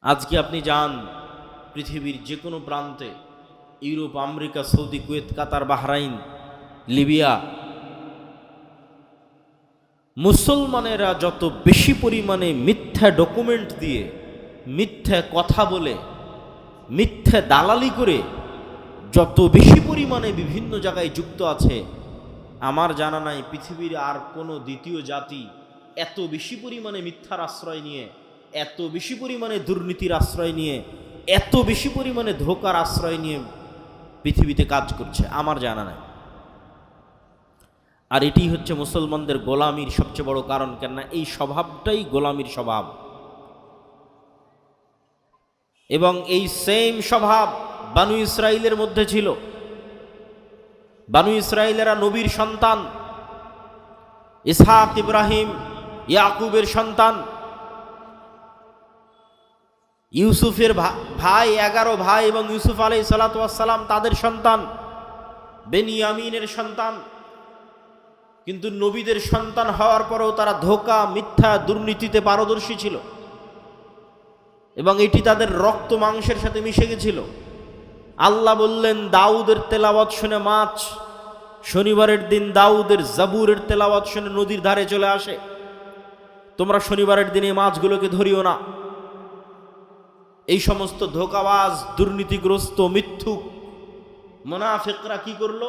আজকে আপনি যান পৃথিবীর যে কোনো প্রান্তে, ইউরোপ, আমেরিকা, সৌদি, কুয়েত, কাতার, বাহরাইন, লিবিয়া, মুসলমানেরা যত বেশি পরিমাণে মিথ্যা ডকুমেন্ট দিয়ে, মিথ্যা কথা বলে, মিথ্যা দালালি করে যত বেশি পরিমাণে বিভিন্ন জায়গায় যুক্ত আছে, আমার জানা নাই পৃথিবীর আর কোনো দ্বিতীয় জাতি এত বেশি পরিমাণে মিথ্যার আশ্রয় নিয়ে, এত বেশি পরিমাণে দুর্নীতির আশ্রয় নিয়ে, এত বেশি পরিমাণে ধোঁকার আশ্রয় নিয়ে পৃথিবীতে কাজ করছে, আমার জানা নাই। আর এটি হচ্ছে মুসলমানদের গোলামির সবচেয়ে বড় কারণ। কেননা এই স্বভাবটাই গোলামির স্বভাব, এবং এই সেম স্বভাব বানু ইসরাইলের মধ্যে ছিল। বানু ইসরাইলেরা নবীর সন্তান, ইসহাক, ইব্রাহিম, ইয়াকুবের সন্তান। ইউসুফের ভাই, 11 ভাই, এবং ইউসুফ আলাইহিস সালাতু ওয়াস সালাম তাদের সন্তান, বেনিয়ামিনের সন্তান। কিন্তু নবীদের সন্তান হওয়ার পরেও তারা ধোঁকা, মিথ্যা, দুর্নীতিতে পারদর্শী ছিল, এবং এটি তাদের রক্ত মাংসের সাথে মিশে গেছিল। আল্লাহ বললেন, দাউদের তেলাওয়াত শুনে মাছ শনিবারের দিন দাউদের জাবুরের তেলাওয়াত শুনে নদীর ধারে চলে আসে, তোমরা শনিবারের দিনে মাছগুলোকে ধরিও না। এই সমস্ত ধোঁকাবাজ, দুর্নীতিগ্রস্ত, মিথ্যুক মুনাফিকরা কি করলো?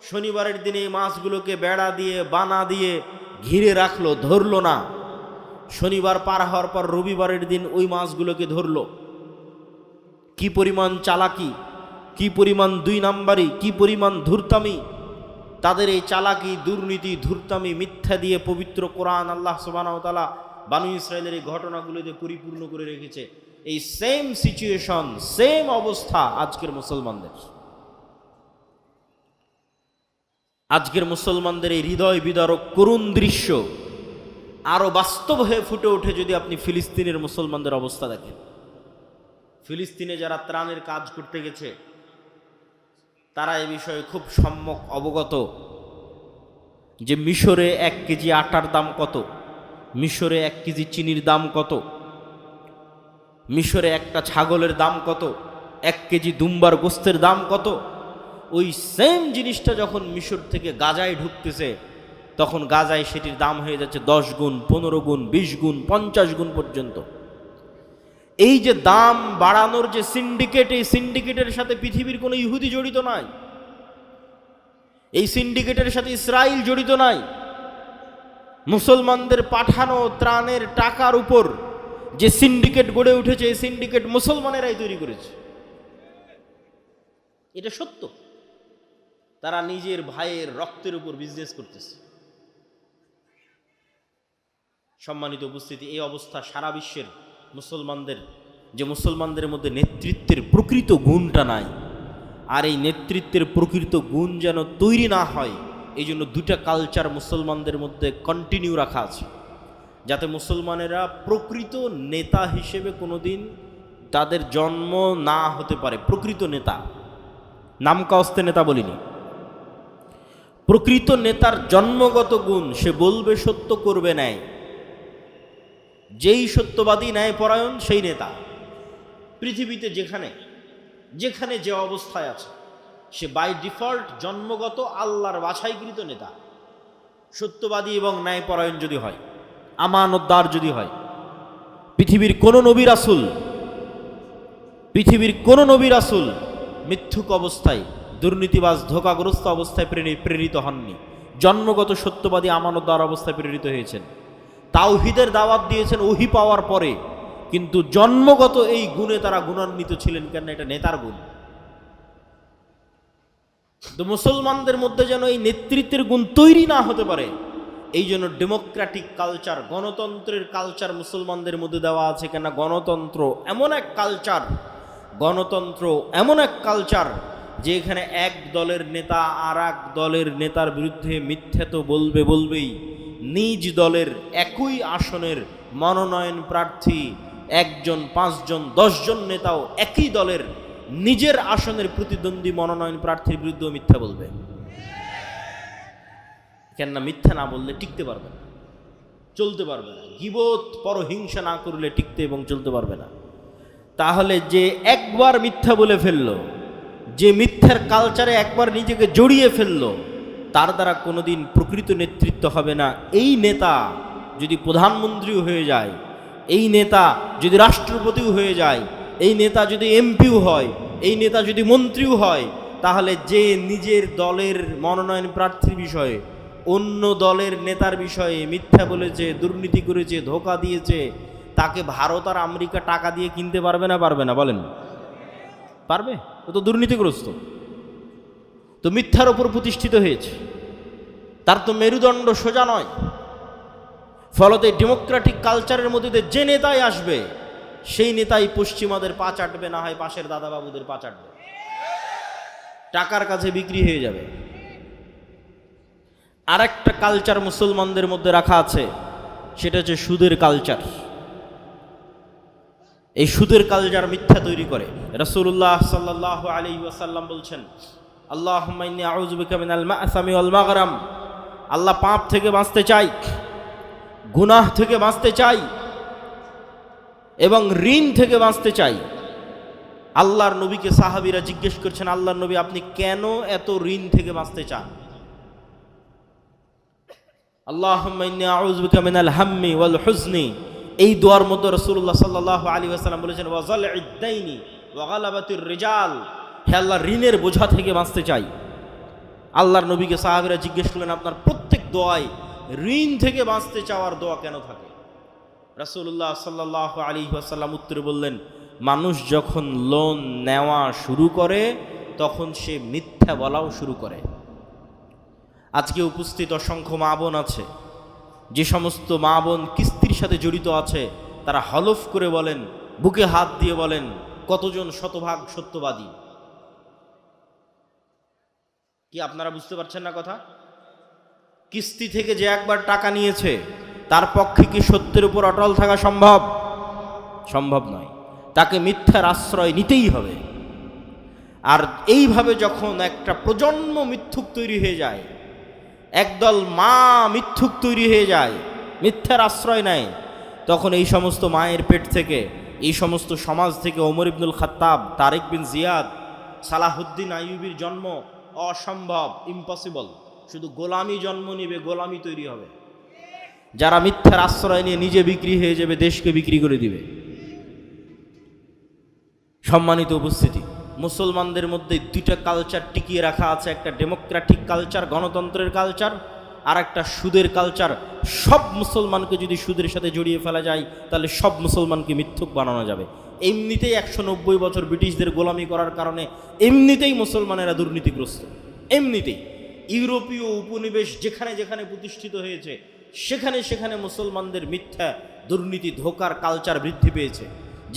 শনিবারের দিনে এই মাছগুলোকে বেড়া দিয়ে, বানা দিয়ে ঘিরে রাখলো, ধরলো না। শনিবার পার হওয়ার পর রবিবারের দিন ওই মাছগুলোকে ধরলো। কি পরিমাণ চালাকি, কি পরিমাণ 2 নাম্বারি, কি পরিমাণ ধূর্তামি! তাদের এই চালাকি, দুর্নীতি, ধূর্তামি, মিথ্যা দিয়ে পবিত্র কোরআন আল্লাহ সুবহানাহু ওয়া তাআলা বানু ইসরাইলের এই ঘটনাগুলোতে পরিপূর্ণ করে রেখেছে। এই সেম সিচুয়েশন, সেম অবস্থা আজকের মুসলমানদের। আজকের মুসলমানদের এই হৃদয় বিদারক করুণ দৃশ্য আরো বাস্তব হয়ে ফুটে ওঠে যদি আপনি ফিলিস্তিনের মুসলমানদের অবস্থা দেখেন। ফিলিস্তিনে যারা ত্রাণের কাজ করতে গেছে, তারা এ বিষয়ে খুব সম্যক অবগত যে মিশরে 1 কেজি আটার দাম কত, মিশরে 1 কেজি চিনির দাম কত, মিশরে একটা ছাগলের দাম কত, 1 কেজি দুম্বার গোস্তের দাম কত। ওই সেম জিনিসটা যখন মিশর থেকে গাজায় ঢুকতেছে, তখন গাজায় সেটির দাম হয়ে যাচ্ছে 10 গুণ, 15 গুণ, 20 গুণ, 50 গুণ পর্যন্ত। এই যে দাম বাড়ানোর যে সিন্ডিকেট, এই সিন্ডিকেটের সাথে পৃথিবীর কোনো ইহুদি জড়িত নাই, এই সিন্ডিকেটের সাথে ইসরায়েল জড়িত নাই। মুসলমানদের পাঠানো ত্রাণের টাকার উপর যে সিন্ডিকেট গড়ে উঠেছে, এই সিন্ডিকেট মুসলমানেরাই তৈরি করেছে। এটা সত্য। তারা নিজের ভাইয়ের রক্তের উপর বিজনেস করতেছে। সম্মানিত উপস্থিতি, এই অবস্থা সারা বিশ্বের মুসলমানদের, যে মুসলমানদের মধ্যে নেতৃত্বের প্রকৃত গুণটা নাই, আর এই নেতৃত্বের প্রকৃত গুণ যেন তৈরি না হয়, এই জন্য 2টা কালচার মুসলমানদের মধ্যে কন্টিনিউ রাখা আছে, যাতে মুসলমানেরা প্রকৃত নেতা হিসেবে কোনোদিন তাদের জন্ম না হতে পারে। প্রকৃত নেতা, নামকাওস্তে নেতা বলিনি, প্রকৃত নেতার জন্মগত গুণ, সে বলবে সত্য, করবে ন্যায়। যেই সত্যবাদী, ন্যায়পরায়ণ, সেই নেতা। পৃথিবীতে যেখানে যেখানে যে অবস্থায় আছে, সে বাই ডিফল্ট জন্মগত আল্লাহর বাছাইকৃত নেতা। সত্যবাদী এবং ন্যায়পরায়ণ যদি হয়, আমানতদার যদি হয়। পৃথিবীর কোনো নবী রাসূল মিথ্যুক অবস্থায়, দুর্নীতিবাজ, ধোঁকাগ্রস্ত অবস্থায় প্রেরিত হননি। জন্মগত সত্যবাদী, আমানতদার অবস্থায় প্রেরিত হয়েছেন। তাওহীদের দাওয়াত দিয়েছেন ওহী পাওয়ার পরে, কিন্তু জন্মগত এই গুণে তারা গুণান্বিত ছিলেন। কেন? এটা নেতার গুণ। তো মুসলমানদের মধ্যে যেন এই নেতৃত্বের গুণ তৈরি না হতে পারে, এই জন্য ডেমোক্রেটিক কালচার, গণতন্ত্রের কালচার মুসলমানদের মধ্যে দেওয়া আছে। কেন? গণতন্ত্র এমন এক কালচার যে এখানে এক দলের নেতা আর এক দলের নেতার বিরুদ্ধে মিথ্যা তো বলবেই। নিজ দলের একই আসনের মনোনয়ন প্রার্থী 1 জন, 5 জন, 10 জন নেতাও একই দলের নিজের আসনের প্রতিদ্বন্দ্বী মনোনয়ন প্রার্থীর বিরুদ্ধে মিথ্যা বলবে। কেননা মিথ্যা না বললে টিকতে পারবে না, চলতে পারবে না। গীবত, পরহিংসা না করলে টিকতে এবং চলতে পারবে না। তাহলে যে একবার মিথ্যা বলে ফেললো, যে মিথ্যার কালচারে একবার নিজেকে জড়িয়ে ফেললো, তার দ্বারা কোনোদিন প্রকৃত নেতৃত্ব হবে না। এই নেতা যদি প্রধানমন্ত্রীও হয়ে যায়, এই নেতা যদি রাষ্ট্রপতিও হয়ে যায়, এই নেতা যদি এমপিও হয়, এই নেতা যদি মন্ত্রীও হয়, তাহলে যে নিজের দলের মনোনয়ন প্রার্থীর বিষয়ে অন্য দলের নেতার বিষয়ে মিথ্যা বলেছে, দুর্নীতি করেছে, ধোঁকা দিয়েছে, তাকে ভারত আর আমেরিকা টাকা দিয়ে কিনতে পারবে না? পারবে না? বলেন, পারবে? ও তো দুর্নীতিগ্রস্ত, তো মিথ্যার ওপর প্রতিষ্ঠিত হয়েছে, তার তো মেরুদণ্ড সোজা নয়। ফলতে ডেমোক্রেটিক কালচারের মধ্যে যে নেতাই আসবে, সেই নেতাই পশ্চিমাদের পা চাটবে, না হয় পাশের দাদাবাবুদের পা চাটবে, টাকার কাছে বিক্রি হয়ে যাবে। আর একটা কালচার মুসলমানদের মধ্যে রাখা আছে, সেটা হচ্ছে সুদের কালচার। এই সুদের কালচার মিথ্যা তৈরি করে। রাসূলুল্লাহ সাল্লাল্লাহু আলাইহি ওয়াসাল্লাম বলছেন, আল্লাহুম্মা ইন্নী আউযু বিকা মিনাল মা'সামি ওয়াল মাগরাম, আল্লাহ পাপ থেকে বাঁচতে চাই, গুনাহ থেকে বাঁচতে চাই এবং ঋণ থেকে বাঁচতে চাই। আল্লাহর নবীকে সাহাবীরা জিজ্ঞেস করছেন, আল্লাহর নবী আপনি কেন এত ঋণ থেকে বাঁচতে চান? আল্লাহুম্মা ইন্নী আউযু বিকা মিনাল হাম্মি ওয়াল হুজনি, এই দোয়ার মধ্যে রাসূলুল্লাহ সাল্লাল্লাহু আলাইহি ওয়াসাল্লাম বলেছেন ওয়া যালঈদ দাইনি ওয়া গালাবাতির রিজাল, হে আল্লাহ ঋণের বোঝা থেকে বাঁচতে চাই। আল্লাহর নবীকে সাহাবীরা জিজ্ঞেস করলেন, আপনার প্রত্যেক দোয়ায় ঋণ থেকে বাঁচতে চাওয়ার দোয়া কেন থাকে? রাসূলুল্লাহ সাল্লাল্লাহু আলাইহি ওয়াসাল্লাম উত্তরে বললেন, মানুষ যখন লোন নেওয়া শুরু করে তখন সে মিথ্যা বলাও শুরু করে। আজকে উপস্থিত অসংখ্য মা বোন আছে, যে সমস্ত মা বোন কিস্তির সাথে জড়িত আছে, তারা হলফ করে বলেন, বুকে হাত দিয়ে বলেন, কতজন শতভাগ সত্যবাদী? কি আপনারা বুঝতে পারছেন না কথা? কিস্তি থেকে যে একবার টাকা নিয়েছে, তার পক্ষে কি সত্যের উপর অটল থাকা সম্ভব? সম্ভব নয়। তাকে মিথ্যার আশ্রয় নিতেই হবে। আর এইভাবে যখন একটা প্রজন্ম মিথ্যুক তৈরি হয়ে যায়, একদল মা মিথ্যুক তৈরি হয়ে যায়, মিথ্যার আশ্রয় নেয়, তখন এই সমস্ত মায়ের পেট থেকে, এই সমস্ত সমাজ থেকে ওমর ইবনুল খাত্তাব, তারেক বিন জিয়াদ, সালাহুদ্দিন আইয়ুবীর জন্ম অসম্ভব, ইম্পসিবল। শুধু গোলামি জন্ম নিবে, গোলামি তৈরি হবে। যারা মিথ্যার আশ্রয় নিয়ে নিজে বিক্রি হয়ে যাবে, দেশকে বিক্রি করে দিবে। সম্মানিত উপস্থিতি, মুসলমানদের মধ্যে দুইটা কালচার টিকিয়ে রাখা আছে, একটা ডেমোক্রেটিক কালচার, গণতন্ত্রের কালচার, আর একটা সুদের কালচার। সব মুসলমানকে যদি সুদের সাথে জড়িয়ে ফেলা যায়, তাহলে সব মুসলমানকে মিথ্যুক বানানো যাবে। এমনিতেই 190 বছর ব্রিটিশদের গোলামি করার কারণে এমনিতেই মুসলমানেরা দুর্নীতিগ্রস্ত। এমনিতেই ইউরোপীয় উপনিবেশ যেখানে যেখানে প্রতিষ্ঠিত হয়েছে, সেখানে সেখানে মুসলমানদের মিথ্যা, দুর্নীতি, ধোঁকার কালচার বৃদ্ধি পেয়েছে।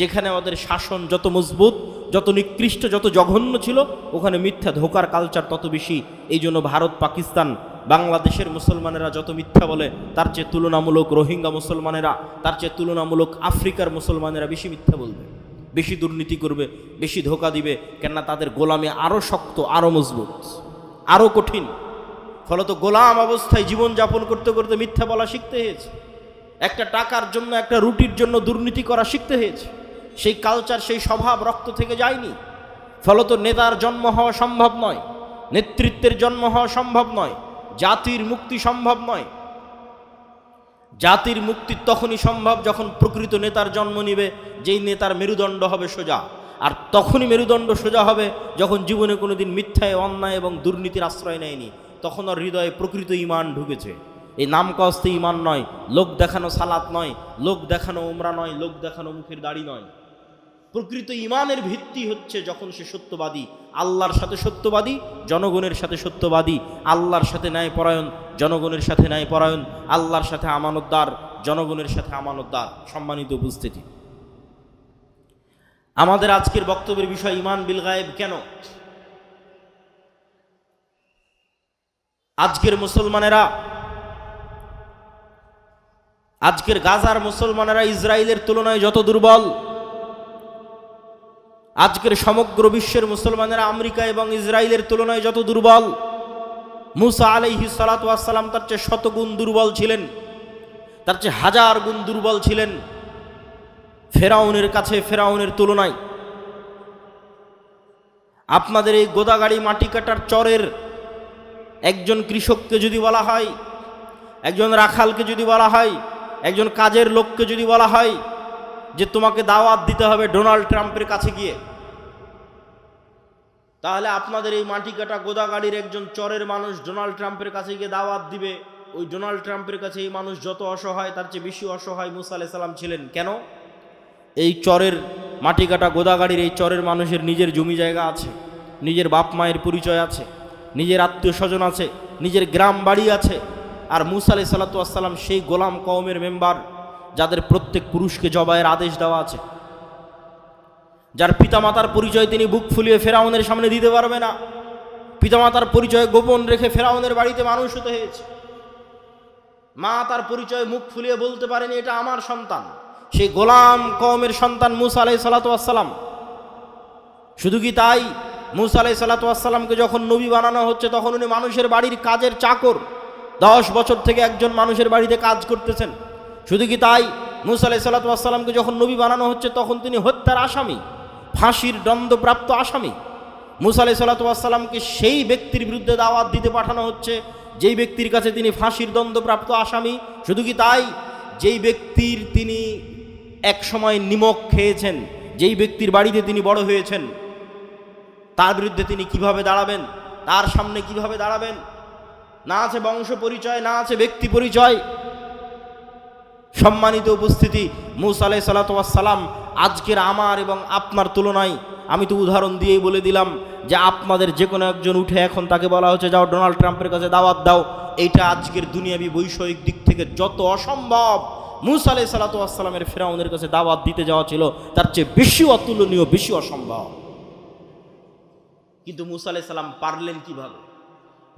যেখানে আমাদের শাসন যত মজবুত, যত নিকৃষ্ট, যত জঘন্য ছিল, ওখানে মিথ্যা ধোঁকার কালচার তত বেশি। এই জন্য ভারত, পাকিস্তান, বাংলাদেশের মুসলমানেরা যত মিথ্যা বলে, তার চেয়ে তুলনামূলক রোহিঙ্গা মুসলমানেরা, তার চেয়ে তুলনামূলক আফ্রিকার মুসলমানেরা বেশি মিথ্যা বলবে, বেশি দুর্নীতি করবে, বেশি ধোঁকা দিবে। কেননা তাদের গোলামি আরও শক্ত, আরও মজবুত, আরও কঠিন। ফলত গোলাম অবস্থায় জীবনযাপন করতে করতে মিথ্যা বলা শিখতে হয়েছে। একটা টাকার জন্য, একটা রুটির জন্য দুর্নীতি করা শিখতে হয়েছে। সেই কালচার, সেই স্বভাব রক্ত থেকে যায়নি। ফলত নেতার জন্ম হওয়া সম্ভব নয়, নেতৃত্বের জন্ম হওয়া সম্ভব নয়, জাতির মুক্তি সম্ভব নয়। জাতির মুক্তি তখনই সম্ভব যখন প্রকৃত নেতার জন্ম নিবে, যেই নেতার মেরুদণ্ড হবে সোজা। আর তখনই মেরুদণ্ড সোজা হবে যখন জীবনে কোনোদিন মিথ্যায়, অন্যায় এবং দুর্নীতির আশ্রয় নেয়নি। তখন ওর হৃদয়ে প্রকৃত ঈমান ঢুকেছে। এই নাম কস্তে ঈমান নয়, লোক দেখানো সালাত নয়, লোক দেখানো উমরা নয়, লোক দেখানো মুখের দাড়ি নয়। প্রকৃত ঈমানের ভিত্তি হচ্ছে যখন সে সত্যবাদী, আল্লাহর সাথে সত্যবাদী, জনগণের সাথে সত্যবাদী, আল্লাহর সাথে ন্যায়পরায়ণ, জনগণের সাথে ন্যায়পরায়ণ, আল্লাহর সাথে আমানতদার, জনগণের সাথে আমানতদার। সম্মানিত উপস্থিতি, আমাদের আজকের বক্তব্যের বিষয় ঈমান বিল গায়েব। কেন আজকের মুসলমানেরা, আজকের গাজার মুসলমানেরা ইসরায়েলের তুলনায় যত দুর্বল, আজকের সমগ্র বিশ্বের মুসলমানেরা আমেরিকা এবং ইসরায়েলের তুলনায় যত দুর্বল, মুসা আলাইহিস সালাতু ওয়াস সালাম তার চেয়ে শতগুণ দুর্বল ছিলেন, তার চেয়ে হাজার গুণ দুর্বল ছিলেন। ফেরাউনের কাছে, ফেরাউনের তুলনায় আপনাদের এই গোদাগাড়ি মাটি কাটার চরের একজন কৃষককে যদি বলা হয়, একজন রাখালকে যদি বলা হয়, একজন কাজের লোককে যদি বলা হয় যে তোমাকে দাওয়াত দিতে হবে ডোনাল্ড ট্রাম্পের কাছে গিয়ে, তাহলে আপনাদের এই মাটি কাটা গোদাগাড়ির একজন চরের মানুষ ডোনাল্ড ট্রাম্পের কাছে গিয়ে দাওয়াত দিবে। ওই ডোনাল্ড ট্রাম্পের কাছে এই মানুষ যত অসহায় তার চেয়ে বেশি অসহায় মুসা আলাইহিস সালাম ছিলেন। কেন? এই চরের মাটি কাটা গোদাগাড়ির এই চরের মানুষের নিজের জমি জায়গা আছে, নিজের বাপ মায়ের পরিচয় আছে, নিজের আত্মীয় স্বজন আছে, নিজের গ্রাম বাড়ি আছে। আর মুসা আলাইহিস সালাতু ওয়াস সালাম সেই গোলাম কওমের মেম্বার, যাদের প্রত্যেক পুরুষকে জবাইয়ের আদেশ দেওয়া আছে, যার পিতামাতার পরিচয় তিনি বুক ফুলিয়ে ফেরাউনের সামনে দিতে পারবে না, পিতামাতার পরিচয় গোপন রেখে ফেরাউনের বাড়িতে মানুষ হতে হয়েছে। মা তার পরিচয় মুখ ফুলিয়ে বলতে পারেনি এটা আমার সন্তান। সেই গোলাম কওমের সন্তান মুসা আলাইহিস সালাতু ওয়াস সালাম। শুধু কি তাই, মুসা আলাইহিস সালাতু ওয়াস সালামকে যখন নবী বানানো হচ্ছে তখন উনি মানুষের বাড়ির কাজের চাকর, 10 বছর থেকে একজন মানুষের বাড়িতে কাজ করতেছেন। শুধু কি তাই, মুসা আলাইহিস সালাতু ওয়াস সালামকে যখন নবী বানানো হচ্ছে তখন তিনি হত্যার আসামি, ফাঁসির দণ্ডপ্রাপ্ত আসামি। মুসা আলাইহিস সালাতু ওয়াস সালামকে সেই ব্যক্তির বিরুদ্ধে দাওয়াত দিতে পাঠানো হচ্ছে যেই ব্যক্তির কাছে তিনি ফাঁসির দণ্ডপ্রাপ্ত আসামি। শুধু কি তাই, যেই ব্যক্তির তিনি এক সময় নিমক খেয়েছেন, যেই ব্যক্তির বাড়িতে তিনি বড় হয়েছেন, তার বিরুদ্ধে তিনি কিভাবে দাঁড়াবেন, তার সামনে কিভাবে দাঁড়াবেন? না আছে বংশ পরিচয়, না আছে ব্যক্তি পরিচয়। সম্মানিত উপস্থিতি, মুসা আলাইহিস সালাতু ওয়াস সালাম আজকের আমার এবং আপনার তুলনায়, আমি তো উদাহরণ দিয়েই বলে দিলাম যে আপনাদের যে কোনো একজন উঠে এখন তাকে বলা হচ্ছে যাও ডোনাল্ড ট্রাম্পের কাছে দাওয়াত দাও, এইটা আজকের দুনিয়াবি বৈষয়িক দিক থেকে যত অসম্ভব, মুসা আলাইহিস সালাতু ওয়াস সালামের ফেরাউনের কাছে দাওয়াত দিতে যাওয়া ছিল তার চেয়ে বেশি অতুলনীয়, বেশি অসম্ভব। কিন্তু মুসা আলাইহিস সালাম পারলেন কিভাবে?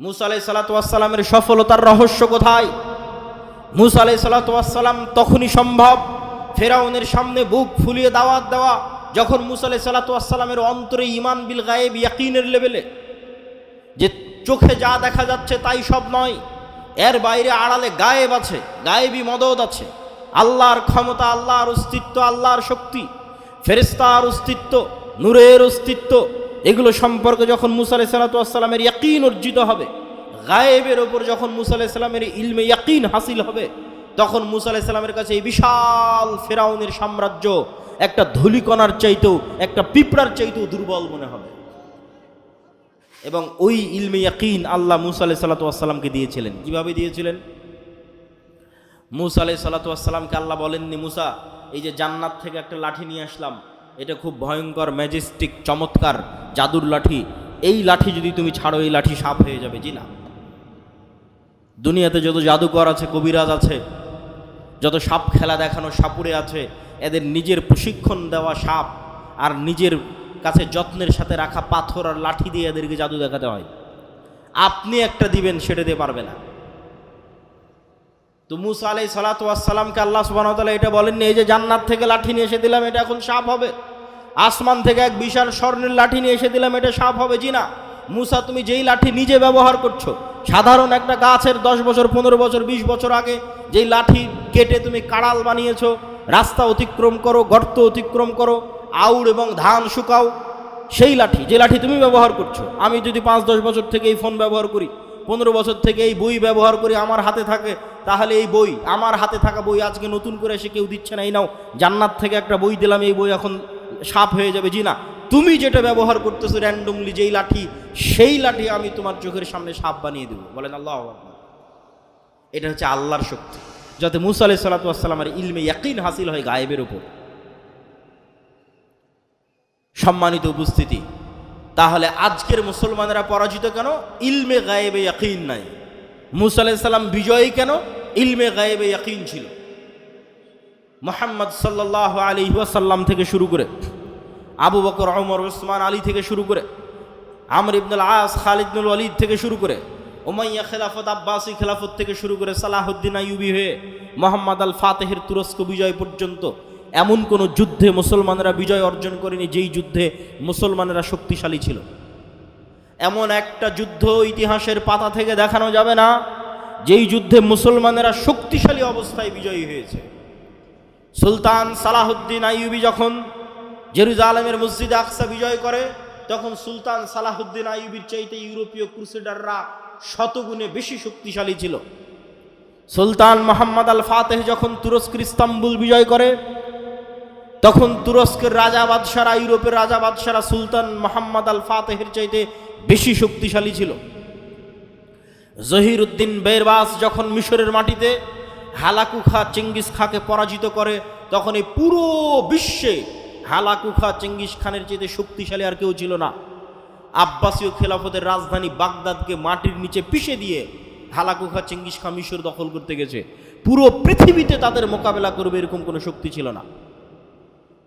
মুসা আলাইহিস সালাতু ওয়াস সালামের সফলতার রহস্য কোথায়? মুসা আলাইহিস সালাতু ওয়াস সালাম তখনই সম্ভব ফেরাউনের সামনে বুক ফুলিয়ে দাওয়াত দেওয়া যখন মুসা আলাইহিস সালাতু ওয়াস সালামের অন্তরে ঈমান বিল গায়েব, ইয়াকিনের লেভেলে, যে চোখে যা দেখা যাচ্ছে তাই সব নয়, এর বাইরে আড়ালে গায়েব আছে, গায়েবী মদদ আছে, আল্লাহর ক্ষমতা, আল্লাহর অস্তিত্ব, আল্লাহর শক্তি, ফেরেশতার অস্তিত্ব, নূরের অস্তিত্ব, এগুলো সম্পর্কে যখন মুসা আলাইহিস সালাতু ওয়াস সালামের ইয়াকিন অর্জিত হবে, গায়েবের ওপর যখন মুসা আলাইহিস সালামের ইলমে ইয়াকিন হাসিল হবে, তখন মুসা আলাইহিস সালামের কাছে এই বিশাল ফেরাউনের সাম্রাজ্য একটা ধূলিকণার চাইতেও, একটা পিঁপড়ার চাইতেও দুর্বল মনে হবে। এবং ওই ইলমে ইয়াকিন আল্লাহ মুসা আলাইহিস সালাতু ওয়াস সালামকে দিয়েছিলেন। কিভাবে দিয়েছিলেন? মুসা আলাইহিস সালাতু ওয়াস সালামকে আল্লাহ বলেননি, মুসা এই যে জান্নাত থেকে একটা লাঠি নিয়ে আসলাম, এটা খুব ভয়ঙ্কর, ম্যাজেস্টিক, চমৎকার জাদুর লাঠি, এই লাঠি যদি তুমি ছাড়ো এই লাঠি সাপ হয়ে যাবে। জি না, দুনিয়াতে যত জাদুকর আছে, কবিরাজ আছে, যত সাপ খেলা দেখানো সাপুরে আছে, এদের নিজের প্রশিক্ষণ দেওয়া সাপ আর নিজের কাছে যত্নের সাথে রাখা পাথর আর লাঠি দিয়ে এদেরকে জাদু দেখাতে হয়। আপনি একটা দিবেন, সেটা দিয়ে পারবে না। তো মুসা আলাইহিস সালাতু ওয়াস সালামকে আল্লাহ সুবহানাহু ওয়া তাআলা এটা বলেননি এই যে জান্নাত থেকে লাঠি নিয়ে এসে দিলাম এটা এখন সাপ হবে, আসমান থেকে এক বিশাল স্বর্ণের লাঠি নিয়ে এসে দিলাম এটা সাপ হবে। জি না, মুসা তুমি যেই লাঠি নিজে ব্যবহার করছো, সাধারণ একটা গাছের 10 বছর, 15 বছর, 20 বছর আগে যেই লাঠি কেটে তুমি কাড়াল বানিয়েছো, রাস্তা অতিক্রম করো, গর্ত অতিক্রম করো, আউড় এবং ধান শুকাও, সেই লাঠি, যে লাঠি তুমি ব্যবহার করছো, আমি যদি 5-10 বছর থেকে এই ফোন ব্যবহার করি, 15 বছর থেকে এই বই ব্যবহার করি, আমার হাতে থাকে, তাহলে এই বই, আমার হাতে থাকা বই আজকে নতুন করে এসে কেউ দিচ্ছে না, এই নাও জান্নাত থেকে একটা বই দিলাম, এই বই এখন সাপ হয়ে যাবে। জি না, তুমি যেটা ব্যবহার করতেছো র্যান্ডমলি যেই লাঠি, সেই লাঠি আমি তোমার চোখের সামনে সাপ বানিয়ে দেবো। বলেন আল্লাহু আকবার। এটা হচ্ছে আল্লাহর শক্তি, যাতে মুসা আলাইহিস সালাতু ওয়াস সালামের ইলমে ইয়াকিন হাসিল হয় গায়েবের উপর। সম্মানিত উপস্থিতি, তাহলে আজকের মুসলমানেরা পরাজিত কেন? ইলমে গায়েবে ইয়াকিন নাই। মুসা আলাইহিস সালাম বিজয়ী কেন? ইলমে গায়েবে ইয়াকিন ছিল। মুহাম্মদ সাল্লাল্লাহু আলাইহি ওয়াসাল্লাম থেকে শুরু করে আবু বকর, ওমর, উসমান, আলী থেকে শুরু করে আমর ইবনুল আস, খালিদ ইবনুল ওয়ালিদ থেকে শুরু করে উমাইয়া খেলাফত, আব্বাসী খেলাফত থেকে শুরু করে সালাহুদ্দিন আইয়ুবী হয়ে মোহাম্মদ আল ফাতেহের তুরস্ক বিজয় পর্যন্ত এমন কোনো যুদ্ধে মুসলমানেরা বিজয় অর্জন করেনি যেই যুদ্ধে মুসলমানেরা শক্তিশালী ছিল। এমন একটা যুদ্ধ ইতিহাসের পাতা থেকে দেখানো যাবে না যেই যুদ্ধে মুসলমানেরা শক্তিশালী অবস্থায় বিজয়ী হয়েছে। সুলতান সালাহুদ্দিন আইয়ুবী যখন জেরুজালেমের মসজিদে আকসা বিজয় করে, তখন সুলতান সালাহুদ্দিন আইয়ুবীর চাইতে ইউরোপীয় ক্রুসেডাররা শতগুণে বেশি শক্তিশালী ছিল। সুলতান মোহাম্মদ আল ফাতেহ যখন তুরস্কের ইস্তাম্বুল বিজয় করে, তখন তুরস্কের রাজা বাদশারা, ইউরোপের রাজা বাদশারা সুলতান মোহাম্মদ আল ফাতেহের চাইতে বেশি শক্তিশালী ছিল। জহিরুদ্দিন বেরবাস যখন মিশরের মাটিতে হালাকু খা চেঙ্গিস খাকে পরাজিত করে, তখন এই পুরো বিশ্বে হালাকু খা চেঙ্গিস খানের চাইতে শক্তিশালী আর কেউ ছিল না। আব্বাসীয় খেলাফতের রাজধানী বাগদাদকে মাটির নিচে পিষে দিয়ে হালাকু খা চেঙ্গিস খা মিশর দখল করতে গেছে। পুরো পৃথিবীতে তাদের মোকাবেলা করবে এরকম কোনো শক্তি ছিল না।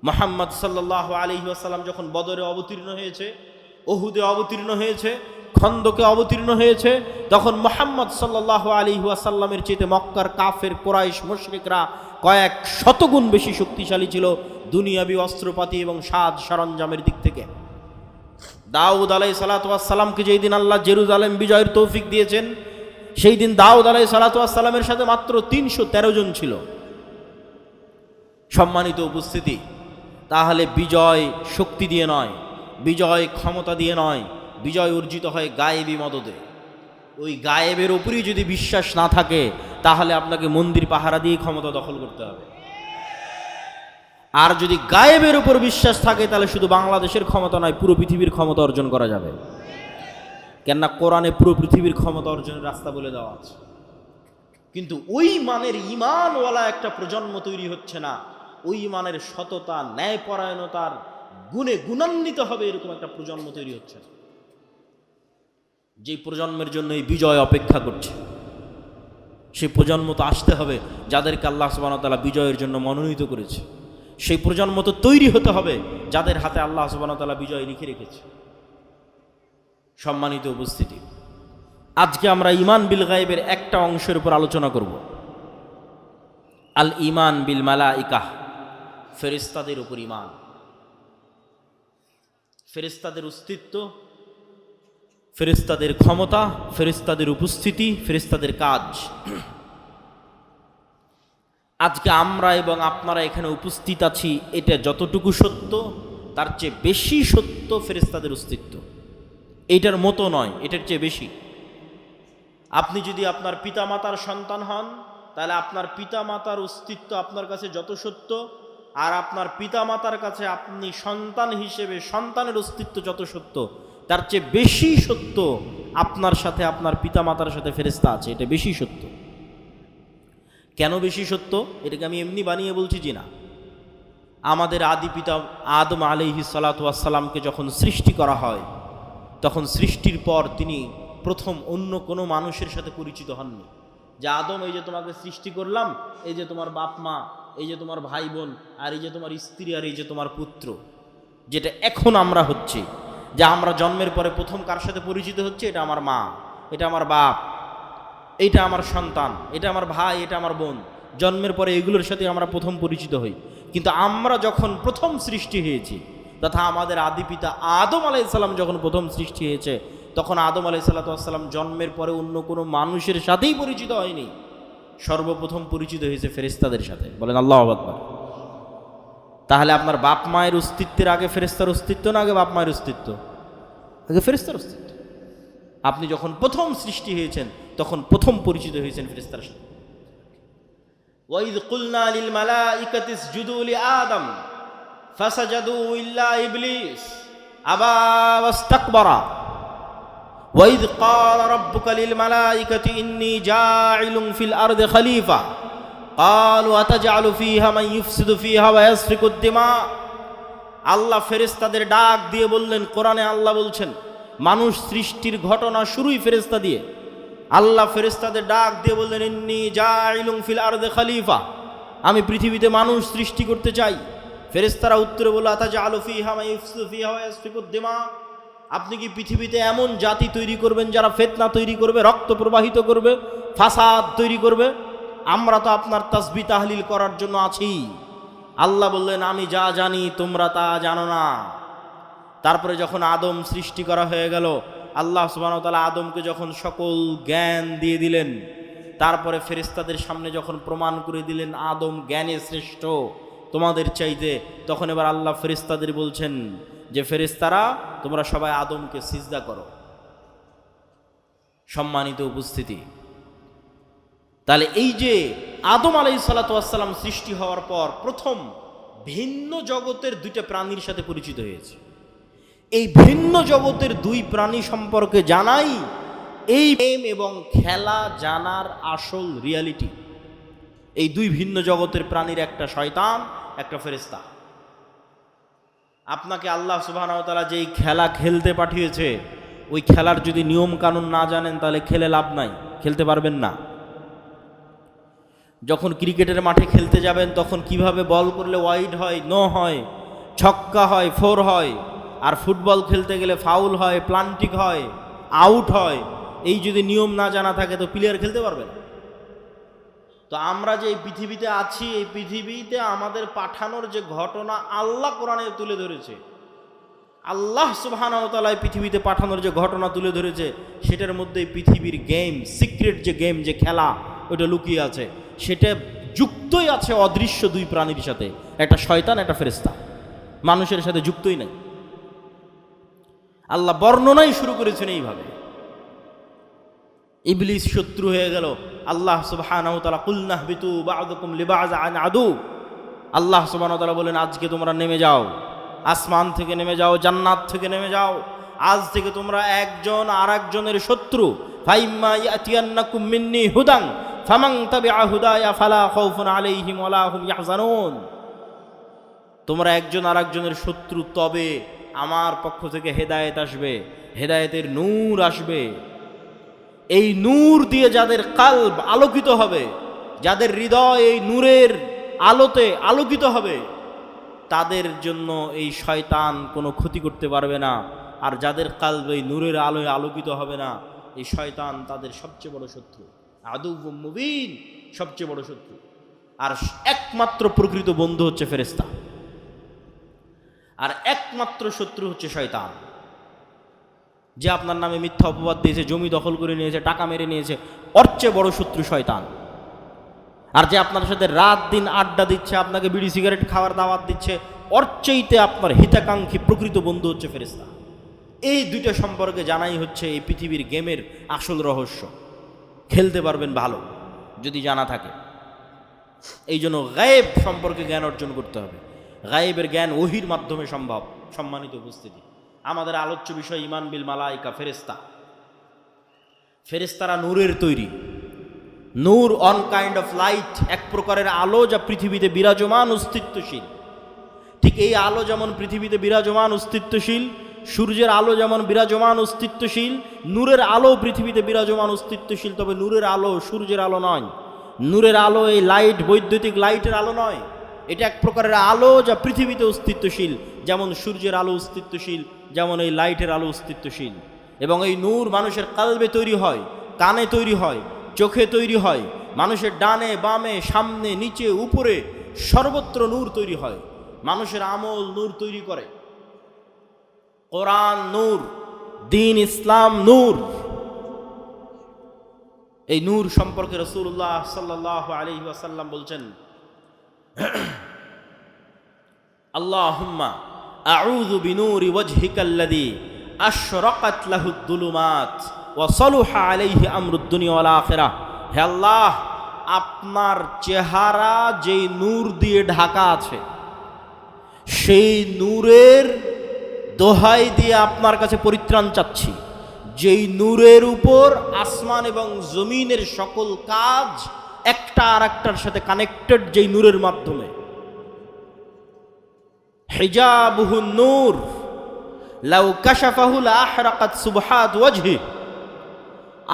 মুহাম্মদ সাল্লাল্লাহু আলাইহি ওয়াসাল্লাম যখন বদরে অবতীর্ণ হয়েছে, উহুদে অবতীর্ণ হয়েছে, খন্দকে অবতীর্ণ হয়েছে, তখন মুহাম্মদ সাল্লাল্লাহু আলাইহি ওয়াসাল্লামের চেয়ে মক্কার কাফের কুরাইশ মুশরিকরা কয়েক শতগুণ বেশি শক্তিশালী ছিল দুনিয়াবি অস্ত্রপাতি এবং সাজ সরঞ্জামের দিক থেকে। দাউদ আলাইহিস সালাতু ওয়াস সালামকে যেই দিন আল্লাহ জেরুজালেম বিজয়ের তৌফিক দিয়েছেন, সেই দিন দাউদ আলাইহিস সালাতু ওয়াস সালামের সাথে মাত্র 313 জন ছিল। সম্মানিত উপস্থিতি, তাহলে বিজয় শক্তি দিয়ে নয়, বিজয় ক্ষমতা দিয়ে নয়, বিজয় অর্জিত হয় গায়েবী মদদে। ওই গায়েবের উপরই যদি বিশ্বাস না থাকে, তাহলে আপনাকে মন্দির পাহারা দিয়ে ক্ষমতা দখল করতে হবে। আর যদি গায়েবের উপর বিশ্বাস থাকে, তাহলে শুধু বাংলাদেশের ক্ষমতা নয়, পুরো পৃথিবীর ক্ষমতা অর্জন করা যাবে। কেননা কোরআনে পুরো পৃথিবীর ক্ষমতা অর্জনের রাস্তা বলে দেওয়া আছে। কিন্তু ওই মানের ঈমানওয়ালা একটা প্রজন্ম তৈরি হচ্ছে না, ওই মানের সততা, ন্যায়পরায়ণতার গুণে গুণান্বিত হবে এরকম একটা প্রজন্ম তৈরি হচ্ছে, যে প্রজন্মের জন্য এই বিজয় অপেক্ষা করছে। সেই প্রজন্ম তো আসতে হবে যাদেরকে আল্লাহ সুবহানাহু ওয়া তাআলা বিজয়ের জন্য মনোনীত করেছে। সেই প্রজন্ম তো তৈরি হতে হবে যাদের হাতে আল্লাহ সুবহানাহু ওয়া তাআলা বিজয় লিখে রেখেছে। সম্মানিত উপস্থিতি, আজকে আমরা ঈমান বিল গায়বের একটা অংশের উপর আলোচনা করব। আল ঈমান বিল মালাইকাহ, ফেরেশতাদের উপর ঈমান। ফেরেশতাদের অস্তিত্ব, ফেরেশতাদের ক্ষমতা, ফেরেশতাদের উপস্থিতি, ফেরেশতাদের কাজ। আজকে আমরা এবং আপনারা এখানে উপস্থিত আছি, এটা যতটুকু সত্য তার চেয়ে বেশি সত্য ফেরেশতাদের অস্তিত্ব। এইটার মতো নয়, এটার চেয়ে বেশি। আপনি যদি আপনার পিতামাতার সন্তান হন, তাহলে আপনার পিতামাতার অস্তিত্ব আপনার কাছে যত সত্য, আর আপনার পিতামাতার কাছে আপনি সন্তান হিসেবে সন্তানের অস্তিত্ব যত সত্য, তার চেয়ে বেশি সত্য আপনার সাথে আপনার পিতামাতার সাথে ফেরেশতা আছে। এটা বেশি সত্য। কেন বেশি সত্য? এটাকে আমি এমনি বানিয়ে বলছি জি না। আমাদের আদি পিতা আদম আলাইহিস সালাতু ওয়াস সালামকে যখন সৃষ্টি করা হয়, তখন সৃষ্টির পর তিনি প্রথম অন্য কোনো মানুষের সাথে পরিচিত হননি। যে আদম, এই যে তোমাকে সৃষ্টি করলাম, এই যে তোমার বাপ মা, এই যে তোমার ভাই বোন, আর এই যে তোমার স্ত্রী, আর এই যে তোমার পুত্র, যেটা এখন আমরা হচ্ছি, যে আমরা জন্মের পরে প্রথম কার সাথে পরিচিত হচ্ছে, এটা আমার মা, এটা আমার বাপ, এটা আমার সন্তান, এটা আমার ভাই, এটা আমার বোন। জন্মের পরে এগুলোর সাথে আমরা প্রথম পরিচিত হই। কিন্তু আমরা যখন প্রথম সৃষ্টি হয়েছি, তথা আমাদের আদি পিতা আদম আলাইহিস সালাম যখন প্রথম সৃষ্টি হয়েছে, তখন আদম আলাইহিস সালাম জন্মের পরে অন্য কোনো মানুষের সাথেই পরিচিত হয়নি। সর্বপ্রথম পরিচিত হয়েছে ফেরেশতাদের সাথে। বলেন আল্লাহু আকবার। তাহলে আপনার বাপ মায়ের অস্তিত্বের আগে ফেরেশতার অস্তিত্ব না আগে বাপ মায়ের অস্তিত্ব? আগে ফেরেশতার অস্তিত্ব। আপনি যখন প্রথম সৃষ্টি হয়েছেন, তখন প্রথম পরিচিত হয়েছেন ফেরেশতার সাথে। ওয়াইদ কুলনা লিল মালাইকাতি ইসজুদু লি আদম ফাসাজাদু ইল্লা ইবলিস আবা ওয়াস্তাকবারা ওয়াইদ ক্বালা রাব্বুকা লিল মালাইকাতি ইন্নী জাইলুন ফিল আরদি খলিফা ক্বালু আতাজআলু ফিহা মান ইফসিদু ফিহা ওয়া ইয়াসফিকুদ দিমা। আল্লাহ ফেরেশতাদের ডাক দিয়ে বললেন, কোরআনে আল্লাহ বলছেন, মানুষ সৃষ্টির ঘটনা শুরুই ফেরেশতা দিয়ে। আল্লাহ ফেরেশতাদের ডাক দিয়ে বললেন, ইন্নী জাইলুন ফিল আরদি খলিফা, আমি পৃথিবীতে মানুষ সৃষ্টি করতে চাই। ফেরেশতারা উত্তরে বলল, আতাজআলু ফিহা মান ইফসিদু ফিহা ওয়া ইয়াসফিকুদ দিমা, আপনি কি পৃথিবীতে এমন জাতি তৈরি করবেন যারা ফিতনা তৈরি করবে, রক্ত প্রবাহিত করবে, ফাসাদ তৈরি করবে? আমরা তো আপনার তাসবিহ তাহলিল করার জন্য আছি। আল্লাহ বললেন, আমি যা জানি তোমরা তা জানো না। তারপরে যখন আদম সৃষ্টি করা হয়ে গেল, আল্লাহ সুবহানাহু ওয়া তাআলা আদমকে যখন সকল জ্ঞান দিয়ে দিলেন, তারপরে ফেরেশতাদের সামনে যখন প্রমাণ করে দিলেন আদম জ্ঞানে শ্রেষ্ঠ তোমাদের চাইতে, তখন এবার আল্লাহ ফেরেশতাদের বলছেন যে ফেরেশতারা তোমরা সবাই আদমকে সিজদা করো। সম্মানিত উপস্থিতি, তাহলে এই যে আদম আলাইহিসসালাতু ওয়াসসালাম সৃষ্টি হওয়ার পর প্রথম ভিন্ন জগতের দুইটা প্রাণীর সাথে পরিচিত হয়েছে। এই ভিন্ন জগতের দুই প্রাণী সম্পর্কে জানাই এই প্রেম এবং খেলা জানার আসল রিয়ালিটি। এই দুই ভিন্ন জগতের প্রাণীর, একটা শয়তান, একটা ফেরেশতা। আপনাকে আল্লাহ সুবহানাহু ওয়া তাআলা যেই খেলা খেলতে পাঠিয়েছে, ওই খেলার যদি নিয়ম কানুন না জানেন তাহলে খেলে লাভ নাই, খেলতে পারবেন না। যখন ক্রিকেটের মাঠে খেলতে যাবেন তখন কিভাবে বল করলে ওয়াইড হয়, নো হয়, ছক্কা হয়, ফোর হয়, আর ফুটবল খেলতে গেলে ফাউল হয়, প্লান্টিক হয়, আউট হয়, এই যদি নিয়ম না জানা থাকে তো প্লেয়ার খেলতে পারবে না। তো আমরা যে এই পৃথিবীতে আছি, এই পৃথিবীতে আমাদের পাঠানোর যে ঘটনা আল্লাহ কোরআনে তুলে ধরেছে, আল্লাহ সুবহানাহু ওয়া তাআলা পৃথিবীতে পাঠানোর যে ঘটনা তুলে ধরেছে, সেটার মধ্যে পৃথিবীর গেম, সিক্রেট যে গেম, যে খেলা, ওটা লুকিয়ে আছে। সেটা যুক্তই আছে অদৃশ্য দুই প্রাণীর সাথে, একটা শয়তান, একটা ফেরেশতা। মানুষের সাথে যুক্তই নাই। আল্লাহ বর্ণনাই শুরু করেছেন এইভাবে। ইবলিস শত্রু হয়ে গেল। আল্লাহ সুবহানাহু ওয়া তাআলা কুলনা বিতু বা'দুকুম লিবা'যিন আদু। আল্লাহ সুবহানাহু ওয়া তাআলা বলেন আজকে তোমরা নেমে যাও, আসমান থেকে নেমে যাও, জান্নাত থেকে নেমে যাও। আজ থেকে তোমরা একজন আর একজনের শত্রু। ফাইম্মা ইয়াতিয়ান্নাকুম মিন্নি হুদান ফামান তাবিআ হুদায়া ফালা খাউফুন আলাইহিম ওয়ালা হুম ইয়াহজানুন। তোমরা একজন আর একজনের শত্রু, তবে আমার পক্ষ থেকে হেদায়েত আসবে, হেদায়েতের নূর আসবে। এই নূর দিয়ে যাদের কালব আলোকিত হবে, যাদের হৃদয় এই নূরের আলোতে আলোকিত হবে, তাদের জন্য এই শয়তান কোনো ক্ষতি করতে পারবে না। আর যাদের কালব এই নূরের আলোয় আলোকিত হবে না, এই শয়তান তাদের সবচেয়ে বড় শত্রু, আদুউম মুবিন, সবচেয়ে বড় শত্রু। আর একমাত্র প্রকৃত বন্ধু হচ্ছে ফেরেশতা, আর একমাত্র শত্রু হচ্ছে শয়তান। যে আপনার নামে মিথ্যা অপবাদ দিয়েছে, জমি দখল করে নিয়েছে, টাকা মেরে নিয়েছে, ওর চেয়ে বড় শত্রু শয়তান। আর যে আপনার সাথে রাত দিন আড্ডা দিচ্ছে, আপনাকে বিড়ি সিগারেট খাওয়ার দাওয়াত দিচ্ছে, ওর চাইতে আপনার হিতাকাঙ্ক্ষী প্রকৃত বন্ধু হচ্ছে ফেরেশতা। এই দুইটা সম্পর্কে জানাই হচ্ছে এই পৃথিবীর গেমের আসল রহস্য। খেলতে পারবেন ভালো যদি জানা থাকে। এই জন্য গায়েব সম্পর্কে জ্ঞান অর্জন করতে হবে। গায়েবের জ্ঞান ওহির মাধ্যমে সম্ভব। সম্মানিত উপস্থিতি, আমাদের আলোচ্য বিষয় ঈমান বিল মালায়েকা, ফেরেশতা। ফেরেশতারা নূরের তৈরি। নূর অন কাইন্ড অফ লাইট, এক প্রকারের আলো যা পৃথিবীতে বিরাজমান, অস্তিত্বশীল। ঠিক এই আলো যেমন পৃথিবীতে বিরাজমান, অস্তিত্বশীল, সূর্যের আলো যেমন বিরাজমান, অস্তিত্বশীল, নূরের আলো পৃথিবীতে বিরাজমান, অস্তিত্বশীল। তবে নূরের আলো সূর্যের আলো নয়। নূরের আলো এই লাইট, বৈদ্যুতিক লাইটের আলো নয়। এটা এক প্রকারের আলো যা পৃথিবীতে অস্তিত্বশীল। যেমন সূর্যের আলো অস্তিত্বশীল, যেমন এই লাইটের আলো অস্তিত্বশীল। এবং এই নূর মানুষের কালবে তৈরি হয়, কানে তৈরি হয়, চোখে তৈরি হয়। মানুষের ডানে বামে, সামনে নিচে উপরে সর্বত্র নূর তৈরি হয়। মানুষের আমল নূর তৈরি করে। কোরআন নূর, দ্বীন ইসলাম নূর। এই নূর সম্পর্কে রাসূলুল্লাহ সাল্লাল্লাহু আলাইহি ওয়াসাল্লাম বলছেন, আল্লাহুম্মা আউযু বিনূরি ওয়াজহিকাল্লাযী আশরাকাত লাহুদ দুলুমাত ওয়া সালুহা আলাইহি আমরুদ দুনিয়া ওয়াল আখিরাহ। হে আল্লাহ, আপনার চেহারা যেই নূর দিয়ে ঢাকা আছে, সেই নূরের দোহাই দিয়ে আপনার কাছে পরিত্রাণ চাচ্ছি, যেই নূরের উপর আসমান এবং জমিনের সকল কাজ একটা আর একটার সাথে কানেক্টেড, যেই নূরের মাধ্যমে। হিজাবুহু নূর লাউ কাশাফাহু লা আহরাকাত সুবহাত ওয়াজহি।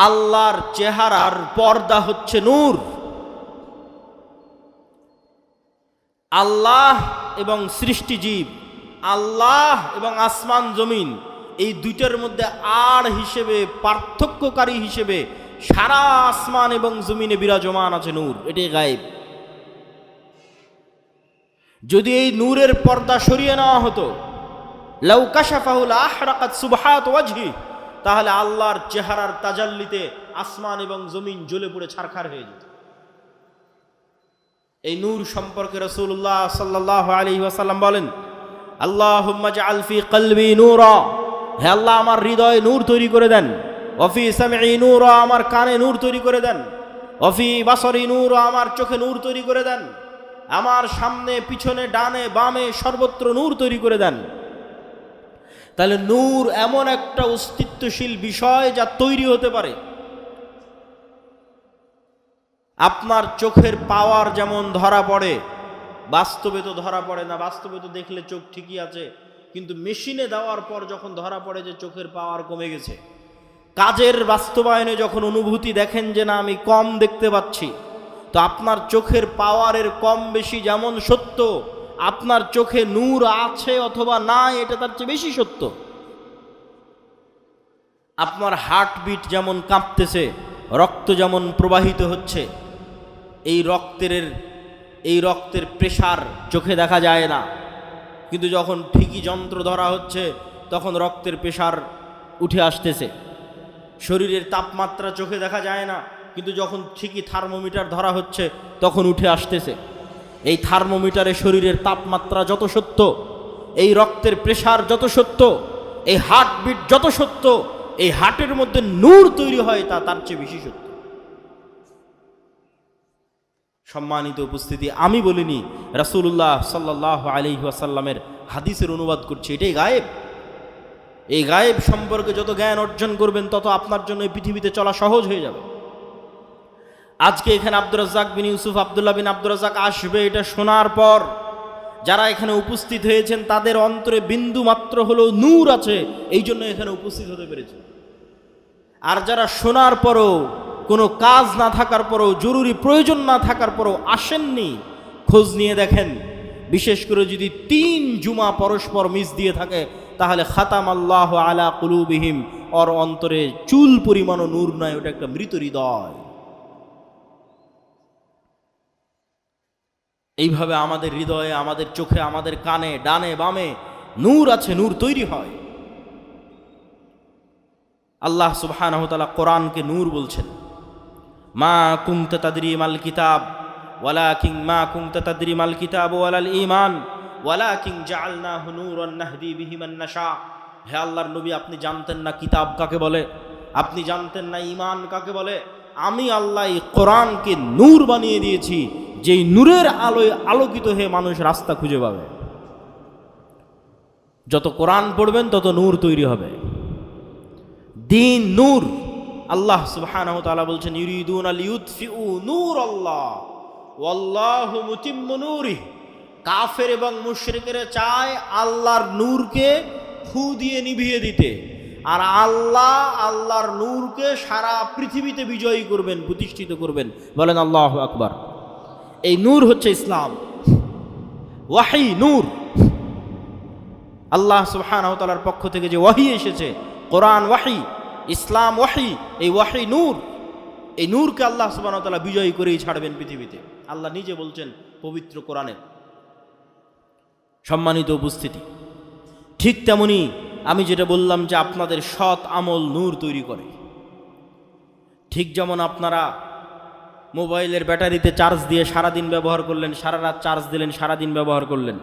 আল্লাহর চেহারার পর্দা হচ্ছে নূর। আল্লাহ এবং সৃষ্টিজীব, আল্লাহ এবং আসমান জমিন, এই দুইটার মধ্যে আর হিসেবে, পার্থক্যকারী হিসেবে সারা আসমান এবং জমিনে বিরাজমান আছে নূর। এটাই গায়েব। যদি এই নূরের পর্দা সরিয়ে নেওয়া হতো, লাউ কাশাফাহু লা আহরাকাত সুবহাত ওয়াজহি, তাহলে আল্লাহর চেহারার তাজাল্লিতে আসমান এবং জমিন জ্বলে পুড়ে ছারখার হয়ে যেত। এই নূর সম্পর্কে রাসূলুল্লাহ সাল্লাল্লাহু আলাইহি ওয়াসাল্লাম বলেন, আল্লাহুম্মা জাআল ফি কলবি নূরা, হে আল্লাহ আমার হৃদয়ে নূর তৈরি করে দেন। ওয়াফি সামঈ নূরা, আমার কানে নূর তৈরি করে দেন। ওয়াফি বাসরি নূরা, আমার চোখে নূর তৈরি করে দেন। আমার সামনে পিছনে ডানে বামে সর্বত্র নূর তৈরি করে দেন। তাহলে নূর এমন একটা অস্তিত্বশীল বিষয় যা তৈরি হতে পারে। আপনার চোখের পাওয়ার যেমন ধরা পড়ে, বাস্তবে তো ধরা পড়ে না, বাস্তবে তো দেখলে চোখ ঠিকই আছে, কিন্তু মেশিনে দেওয়ার পর যখন ধরা পড়ে যে চোখের পাওয়ার কমে গেছে, কাজের বাস্তবায়নে যখন অনুভূতি দেখেন যে না আমি কম দেখতে পাচ্ছি, তো আপনার চোখের পাওয়ারের কম বেশি যেমন সত্য, আপনার চোখে নূর আছে অথবা না এটা তার চেয়ে বেশি সত্য। আপনার হার্টবিট যেমন কাঁপতেছে, রক্ত যেমন প্রবাহিত হচ্ছে, এই রক্তের প্রেসার চোখে দেখা যায় না, কিন্তু যখন ঠিকই যন্ত্র ধরা হচ্ছে তখন রক্তের প্রেসার উঠে আসতেছে। শরীরের তাপমাত্রা চোখে দেখা যায় না, কিন্তু যখন ঠিকই থার্মোমিটার ধরা হচ্ছে তখন উঠে আসতেছে। এই থার্মোমিটারে শরীরের তাপমাত্রা যত সত্য, এই রক্তের প্রেসার যত সত্য, এই হার্টবিট যত সত্য, এই হার্টের মধ্যে নূর তৈরি হয় তার চেয়ে বেশি সত্য। সম্মানিত উপস্থিতি, আমি বলিনি, রাসূলুল্লাহ সাল্লাল্লাহু আলাইহি ওয়াসাল্লামের হাদিসের অনুবাদ করছি। এটাই গায়েব। এই গায়েব সম্পর্কে যত জ্ঞান অর্জন করবেন তত আপনার জন্য এই পৃথিবীতে চলা সহজ হয়ে যাবে। আজকে এখানে আব্দুর রাজ্জাক বিন ইউসুফ, আব্দুল্লাহ বিন আব্দুর রাজ্জাক আসবে, এটা শোনার পর যারা এখানে উপস্থিত হয়েছেন তাদের অন্তরে বিন্দু মাত্র হলেও নূর আছে, এই জন্য এখানে উপস্থিত হতে পেরেছে। আর যারা শোনার পরও, কোনো কাজ না থাকার পরও, জরুরি প্রয়োজন না থাকার পরও আসেননি, খোঁজ নিয়ে দেখেন, বিশেষ করে যদি 3 জুমা পরস্পর মিস দিয়ে থাকে, তাহলে খাতাম আল্লাহ আলা কুলুবিহিম, ওর অন্তরে চুল পরিমাণও নূর নয়, ওটা একটা মৃত হৃদয়। এইভাবে আমাদের হৃদয়ে, আমাদের চোখে, আমাদের কানে, ডানে বামে নূর আছে, নূর তৈরি হয়। আল্লাহ সুবহানাহু ওয়া তাআলা কোরআনকে নূর বলছেন। মা কুনতা তাদরি মাল কিতাব ওয়ালাকিন মা কুনতা তাদরি মাল কিতাব ওয়ালাল ঈমান ওয়ালাকিন জাআলনাহু নূরান নাহদি বিহি মান নাশা। হে আল্লাহর নবী, আপনি জানতেন না কিতাব কাকে বলে, আপনি জানতেন না ঈমান কাকে বলে। আমি আল্লাহ এই কোরআনকে নূর বানিয়ে দিয়েছি, যেই নূরের আলোয় আলোকিত হয়ে মানুষ রাস্তা খুঁজে পাবে। যত কোরআন পড়বেন তত নূর তৈরি হবে। দিন নূর। আল্লাহ সুবহানাহু ওয়া তাআলা বলছেন, ইউরিদুনা লিইউতফিউ নূরাল্লাহ ওয়াল্লাহু মুতিম্মু নূরিহি। কাফের এবং মুশরিকেরা চায় আল্লাহর নূরকে ফু দিয়ে নিভিয়ে দিতে, আর আল্লাহর নূরকে সারা পৃথিবীতে বিজয়ী করবেন, প্রতিষ্ঠিত করবেন। বলেন আল্লাহু আকবার। এই নূর হচ্ছে ইসলাম। ওয়াহি নূর। আল্লাহ সুবহানাহু ওয়া তাআলার পক্ষ থেকে যে ওয়াহি এসেছে, কোরআন ওয়াহি, ইসলাম ওয়াহি, এই ওয়াহি নূর। এই নূরকে আল্লাহ সুবহানাহু ওয়া তাআলা বিজয়ী করেই ছাড়বেন পৃথিবীতে। আল্লাহ নিজে বলছেন পবিত্র কোরআনে। সম্মানিত উপস্থিতি, ঠিক তেমনি আমি যেটা বললাম যে আপনাদের সৎ আমল নূর তৈরি করে, ঠিক যেমন আপনারা মোবাইলের ব্যাটারিতে চার্জ দিয়ে সারাদিন ব্যবহার করলেন, সারা রাত চার্জ দিলেন, সারাদিন ব্যবহার করলেন,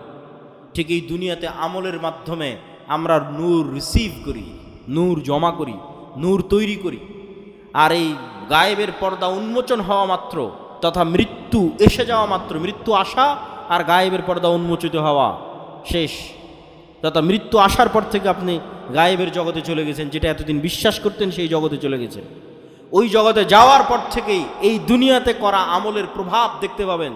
ঠিক এই দুনিয়াতে আমলের মাধ্যমে আমরা নূর রিসিভ করি, নূর জমা করি, নূর তৈরি করি। আর এই গায়েবের পর্দা উন্মোচন হওয়া মাত্র, তথা মৃত্যু এসে যাওয়া মাত্র, মৃত্যু আসা আর গায়েবের পর্দা উন্মোচিত হওয়া শেষ, তথা মৃত্যু আসার পর থেকে আপনি গায়েবের জগতে চলে গেছেন, যেটা এতদিন বিশ্বাস করতেন সেই জগতে চলে গেছেন। ওই জগতে যাওয়ার পর থেকেই এই দুনিয়াতে করা আমলের প্রভাব দেখতে পাবেন।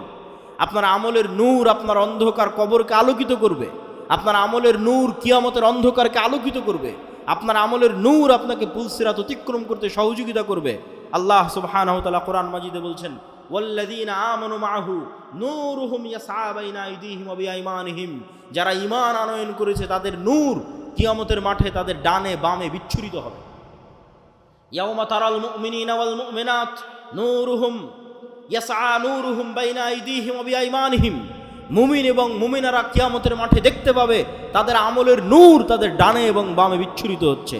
আপনার আমলের নূর আপনার অন্ধকার কবরকে আলোকিত করবে, আপনার আমলের নূর কিয়ামতের অন্ধকারকে আলোকিত করবে, আপনার আমলের নূর আপনাকে পুলসিরাত অতিক্রম করতে সহযোগিতা করবে। আল্লাহ সুবহানাহু ওয়া তাআলা কোরআন মাজিদে বলছেন, ওয়াল্লাযীনা আমানু মাআহু নূরুহুম ইয়াসআ বাইনা আইদিহিম ওয়া বিআইমানিহিম। যারা ঈমান আনয়ন করেছে তাদের নূর কিয়ামতের মাঠে তাদের ডানে বামে বিচ্ছুরিত হবে। ইয়াওমা তারাল মুমিনিনা ওয়াল মুমিনাত নূরুহুম ইয়াসআ নূরুহুম বাইনা আইদিহিম ওয়া বিআইমানিহিম। মুমিন এবং মুমিনারা কিয়ামতের মাঠে দেখতে পাবে তাদের আমলের নূর তাদের ডানে এবং বামে বিচ্ছুরিত হচ্ছে।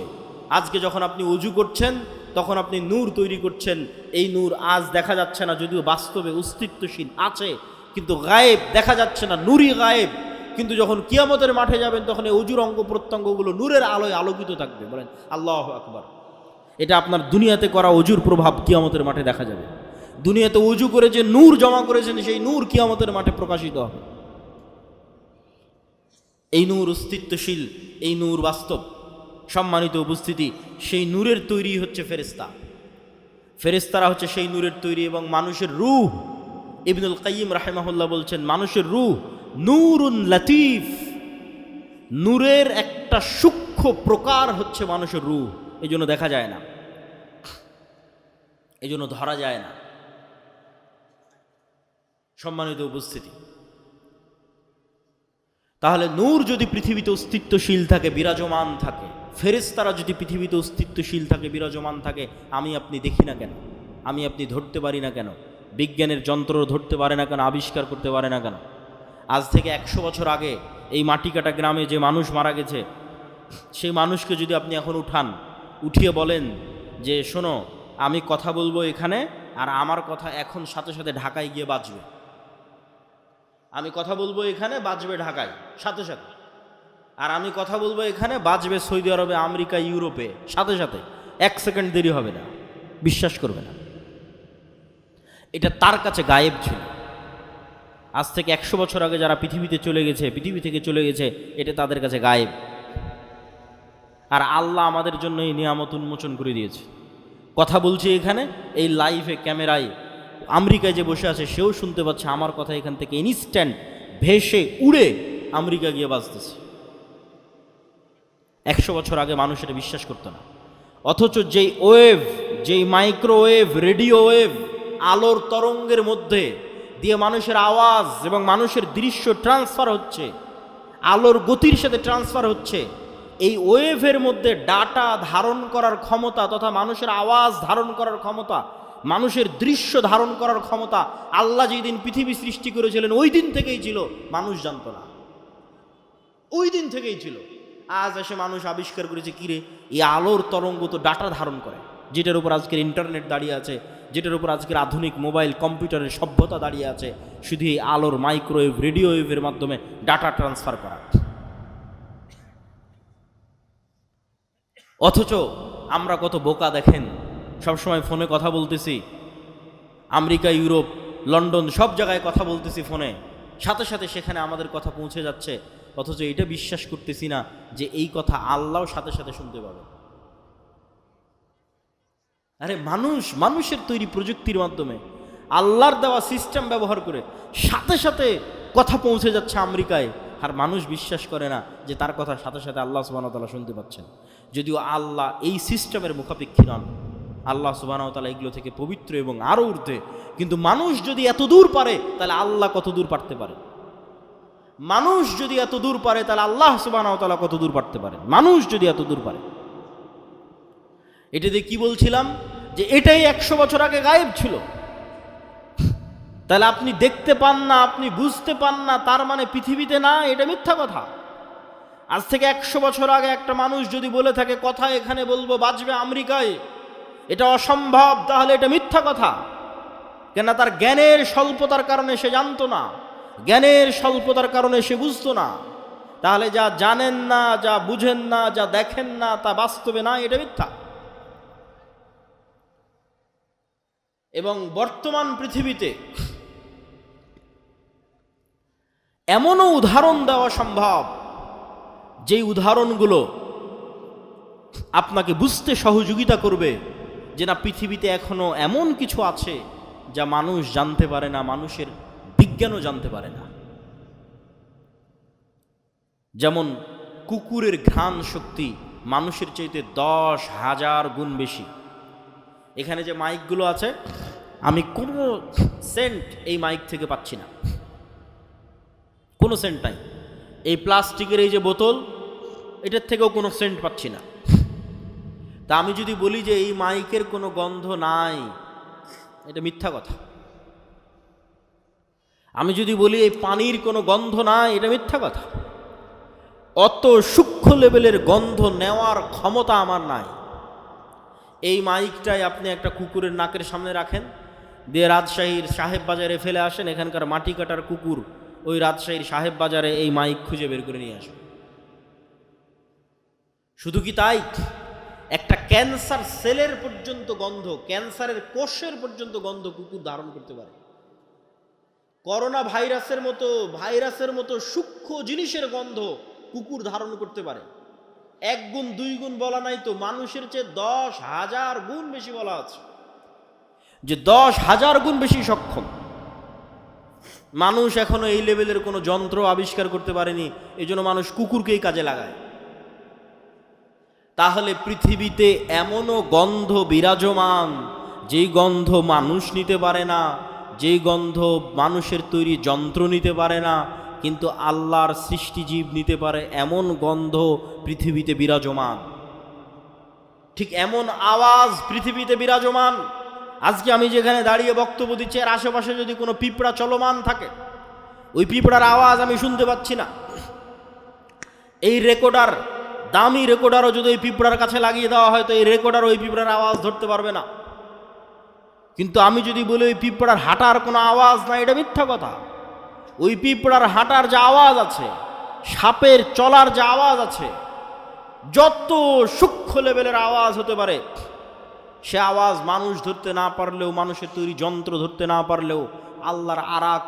আজকে যখন আপনি ওযু করছেন তখন আপনি নূর তৈরি করছেন। এই নূর আজ দেখা যাচ্ছে না, যদিও বাস্তবে অস্তিত্বশীল আছে, কিন্তু গায়েব দেখা যাচ্ছে না, নূরই গায়েব। কিন্তু যখন কিয়ামতের মাঠে যাবেন তখন এই অজুর অঙ্গ প্রত্যঙ্গগুলো নূরের আলোয় আলোকিত থাকবে। বলেন আল্লাহু আকবার। এটা আপনার দুনিয়াতে করা অজুর প্রভাব কিয়ামতের মাঠে দেখা যাবে। দুনিয়াতে অজু করে যে নূর জমা করেছেন সেই নূর কিয়ামতের মাঠে প্রকাশিত হবে। এই নূর অস্তিত্বশীল, এই নূর বাস্তব। সম্মানিত উপস্থিতি, সেই নূরের তৈরি হচ্ছে ফেরেশতা। ফেরেশতারা হচ্ছে সেই নূরের তৈরি। এবং মানুষের রূহ, ইবনুল কাইয়িম রাহিমাহুল্লাহ বলছেন, মানুষের রূহ নূরুন লতিফ, নূরের একটা সূক্ষ্ম প্রকার হচ্ছে মানুষের রূহ। এই জন্য দেখা যায় না, এই জন্য ধরা যায় না। সম্মানিত উপস্থিতি, তাহলে নূর যদি পৃথিবীতে অস্তিত্বশীল থাকে, বিরাজমান থাকে, ফেরেশতারা যদি পৃথিবীতে অস্তিত্বশীল থাকে, বিরাজমান থাকে, আমি আপনি দেখি না কেন? আমি আপনি ধরতে পারি না কেন? বিজ্ঞানের যন্ত্র ধরতে পারে না কেন? আবিষ্কার করতে পারে না কেন? আজ থেকে 100 বছর আগে এই মাটিকাটা গ্রামে যে মানুষ মারা গেছে, সেই মানুষকে যদি আপনি এখন উঠিয়ে বলেন যে শোনো, আমি কথা বলবো এখানে, আর আমার কথা এখন সাথে সাথে ঢাকায় গিয়ে বাজবে। আমি কথা বলবো এখানে, বাজবে ঢাকায় সাথে সাথে। আর আমি কথা বলবো এখানে, বাজবে সৌদি আরবে, আমেরিকা, ইউরোপে সাথে সাথে। 1 সেকেন্ড দেরি হবে না, বিশ্বাস করবে না। এটা তার কাছে গায়েব ছিল। আজ থেকে 100 বছর আগে যারা পৃথিবীতে চলে গেছে, পৃথিবী থেকে চলে গেছে, এটা তাদের কাছে গায়েব। আর আল্লাহ আমাদের জন্য এই নিয়ামত উন্মোচন করে দিয়েছে। কথা বলছি এখানে, এই লাইভে ক্যামেরায় আমেরিকায় যে বসে আছে সেও শুনতে পাচ্ছে আমার কথা এখান থেকে ইনস্ট্যান্ট ভেসে উড়ে আমেরিকা গিয়ে বাজতেছে। 100 বছর আগে মানুষ এটা বিশ্বাস করতো না। অথচ যেই ওয়েভ, যেই মাইক্রোওয়েভ, রেডিও ওয়েভ, আলোর তরঙ্গের মধ্যে দিয়ে মানুষের আওয়াজ এবং মানুষের দৃশ্য ট্রান্সফার হচ্ছে, আলোর গতির সাথে ট্রান্সফার হচ্ছে, এই ওয়েভের মধ্যে ডাটা ধারণ করার ক্ষমতা তথা মানুষের আওয়াজ ধারণ করার ক্ষমতা, মানুষের দৃশ্য ধারণ করার ক্ষমতা আল্লাহ যেই দিন পৃথিবী সৃষ্টি করেছিলেন ওই দিন থেকেই ছিল, মানুষ জানতো না, ওই দিন থেকেই ছিল। আজ এসে মানুষ আবিষ্কার করেছে, কিরে এই আলোর তরঙ্গ তো ডাটা ধারণ করে, যেটার উপর আজকের ইন্টারনেট দাঁড়িয়ে আছে, যেটার উপর আজকের আধুনিক মোবাইল কম্পিউটারের সভ্যতা দাঁড়িয়ে আছে, শুধু এই আলোর মাইক্রোওয়েভ, রেডিও ওয়েভের মাধ্যমে ডাটা ট্রান্সফার করা। অথচ আমরা কত বোকা দেখেন, সবসময় ফোনে কথা বলতেছি, আমেরিকা, ইউরোপ, লন্ডন সব জায়গায় কথা বলতেছি ফোনে, সাথে সাথে সেখানে আমাদের কথা পৌঁছে যাচ্ছে। অথচ এটা বিশ্বাস করতেছি না যে এই কথা আল্লাহও সাথে সাথে শুনতে পাবে। আরে মানুষের তৈরি প্রযুক্তির মাধ্যমে, আল্লাহর দেওয়া সিস্টেম ব্যবহার করে সাথে সাথে কথা পৌঁছে যাচ্ছে আমেরিকায়, আর মানুষ বিশ্বাস করে না যে তার কথা সাথে সাথে আল্লাহ সুবহানাহু ওয়া তাআলা শুনতে পাচ্ছেন। যদিও আল্লাহ এই সিস্টেমের মুখাপেক্ষী নন, আল্লাহ সুবহানাহু ওয়া তাআলা এগুলো থেকে পবিত্র এবং আরও ঊর্ধ্বে। কিন্তু মানুষ যদি এত দূর পারে তাহলে আল্লাহ কত দূর পারতে পারে? মানুষ যদি এত দূর পারে তাহলে আল্লাহ সুবহানাহু ওয়া তাআলা কত দূর পারতে পারে? মানুষ যদি এত দূর পারে। এটা দিয়ে কি বলছিলাম? যে এটাই 100 বছর আগে গায়েব ছিল। তাহলে আপনি দেখতে পান না, আপনি বুঝতে পান না, তার মানে পৃথিবীতে না, এটা মিথ্যা কথা। আজ থেকে 100 বছর আগে একটা মানুষ যদি বলে থাকে কথা এখানে বলবো, বাজবে আমেরিকায়, এটা অসম্ভব, তাহলে এটা মিথ্যা কথা। কেন? তার জ্ঞানের স্বল্পতার কারণে সে জানতো না, জ্ঞানের স্বল্পতার কারণে সে বুঝতো না। তাহলে যা জানেন না, যা বুঝেন না, যা দেখেন না, তা বাস্তবে না, এটা মিথ্যা। এবং বর্তমান পৃথিবীতে এমনও উদাহরণ দেওয়া সম্ভব, যেই উদাহরণগুলো আপনাকে বুঝতে সহযোগিতা করবে যে না, পৃথিবীতে এখনো এমন কিছু আছে যা মানুষ জানতে পারে না, মানুষের বিজ্ঞানও জানতে পারে না। যেমন কুকুরের ঘ্রাণ শক্তি মানুষের চাইতে 10,000 গুণ বেশি। এখানে যে মাইকগুলো আছে, আমি কোনো সেন্ট এই মাইক থেকে পাচ্ছি না, কোনো সেন্ট নাই। এই প্লাস্টিকের এই যে বোতল, এটার থেকেও কোনো সেন্ট পাচ্ছি না। তা আমি যদি বলি যে এই মাইকের কোনো গন্ধ নাই, এটা মিথ্যা কথা। আমি যদি বলি এই পানির কোনো গন্ধ নাই, এটা মিথ্যা কথা। অত সূক্ষ্ম লেভেলের গন্ধ নেওয়ার ক্ষমতা আমার নাই। এই মাইকটাই আপনি একটা কুকুরের নাকের সামনে রাখেন, দিয়ে রাজশাহীর সাহেব বাজারে ফেলে আসেন, এখানকার মাটি কাটার কুকুর ওই রাজশাহীর সাহেব বাজারে এই মাইক খুঁজে বের করে নিয়ে আসবে। শুধু কি তাই, একটা ক্যান্সার সেলের পর্যন্ত গন্ধ, ক্যান্সারের কোষের পর্যন্ত গন্ধ কুকুর ধারণ করতে পারে। করোনা ভাইরাসের মতো সূক্ষ্ম জিনিসের গন্ধ কুকুর ধারণ করতে পারে। 1 গুণ 2 গুণ বলা নাই তো, মানুষের চেয়ে 10,000 গুণ বেশি বলা আছে, যে 10,000 গুণ বেশি সক্ষম। মানুষ এখনো এই লেভেলের কোনো যন্ত্র আবিষ্কার করতে পারেনি, এই জন্য মানুষ কুকুরকেই কাজে লাগায়। তাহলে পৃথিবীতে এমনও গন্ধ বিরাজমান, যেই গন্ধ মানুষ নিতে পারে না, যেই গন্ধ মানুষের তৈরি যন্ত্র নিতে পারে না, কিন্তু আল্লাহর সৃষ্টিজীব নিতে পারে, এমন গন্ধ পৃথিবীতে বিরাজমান। ঠিক এমন আওয়াজ পৃথিবীতে বিরাজমান। আজকে আমি যেখানে দাঁড়িয়ে বক্তব্য দিচ্ছি, এর আশেপাশে যদি কোনো পিঁপড়া চলমান থাকে, ওই পিঁপড়ার আওয়াজ আমি শুনতে পাচ্ছি না। এই রেকর্ডার, দামি রেকর্ডারও যদি ওই পিঁপড়ার কাছে লাগিয়ে দেওয়া হয়, তো এই রেকর্ডার ওই পিঁপড়ার আওয়াজ ধরতে পারবে না। কিন্তু আমি যদি বলি ওই পিঁপড়ার হাঁটার কোনো আওয়াজ না, এটা মিথ্যা কথা। ওই পিঁপড়ার হাঁটার যে আওয়াজ আছে, সাপের চলার যে আওয়াজ আছে, যত সূক্ষ্ম লেভেলের আওয়াজ হতে পারে, সে আওয়াজ মানুষ ধরতে না পারলেও, মানুষের তৈরি যন্ত্র ধরতে না পারলেও, আল্লাহর আরাক